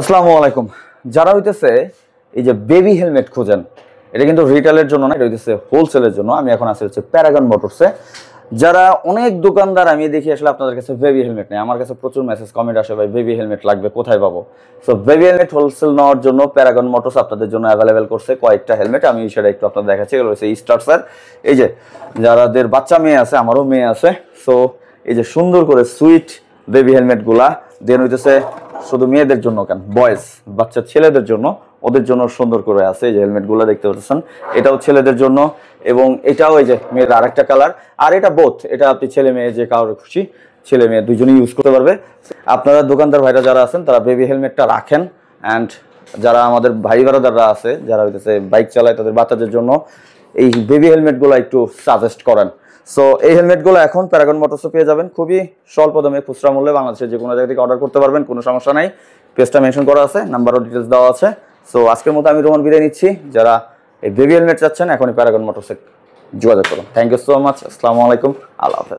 আসসালামু আলাইকুম। যারা হইতেছে এই যে বেবি হেলমেট খোঁজেন, এটা কিন্তু রিটেলের জন্য না, এটা হইতেছে হোলসেলের জন্য। আমি এখন আসি হচ্ছে প্যারাগন মোটরসে। যারা অনেক দোকানদার আমি দেখি আসলে আপনাদের কাছে বেবি হেলমেট নেই, আমার কাছে প্রচুর মেসেজ কমেন্ট আসে, ভাই বেবি হেলমেট লাগবে, কোথায় পাবো? সো বেবি হেলমেট হোলসেল নেওয়ার জন্য প্যারাগন মোটরস আপনাদের জন্য অ্যাভেলেবেল করছে কয়েকটা হেলমেট। আমি সেটা একটু আপনাদের দেখাচ্ছি। এগুলো হচ্ছে স্টার্সার। এই যে যাদের বাচ্চা মেয়ে আছে, আমারও মেয়ে আছে, সো এই যে সুন্দর করে সুইট বেবি হেলমেটগুলা দেন হইতেছে শুধু মেয়েদের জন্য কেন, বয়েজ বাচ্চা ছেলেদের জন্য, ওদের জন্য সুন্দর করে আছে। এই যে হেলমেটগুলো দেখতে পাচ্ছেন, এটাও ছেলেদের জন্য এবং এটাও এই যে মেয়ের আরেকটা কালার। আর এটা বোথ, এটা আপনি ছেলে মেয়ে যে কারোর খুশি, ছেলে মেয়ে দুজনেই ইউজ করতে পারবে। আপনারা দোকানদার ভাইরা যারা আছেন তারা বেবি হেলমেটটা রাখেন। অ্যান্ড যারা আমাদের ভাই বারাদাররা আছে যারা হইতেছে বাইক চালায়, তাদের বাচ্চাদের জন্য এই বেবি হেলমেটগুলো একটু সাজেস্ট করেন। সো এই হেলমেটগুলো এখন প্যারাগন মোটরসে পেয়ে যাবেন খুবই স্বল্প দামে, খুচরা মূল্যে। বাংলাদেশের যে কোনো জায়গা থেকে অর্ডার করতে পারবেন, কোনো সমস্যা নাই। পেজটা মেনশন করা আছে, নাম্বার ও ডিটেলস দেওয়া আছে। সো আজকের মতো আমি রোমান বিদায় নিচ্ছি। যারা এই বেবি হেলমেট চাচ্ছেন এখনই প্যারাগন মোটরসে যোগাযোগ করুন। Thank you so much. আসসালামু আলাইকুম। আল্লাহ হাফেজ।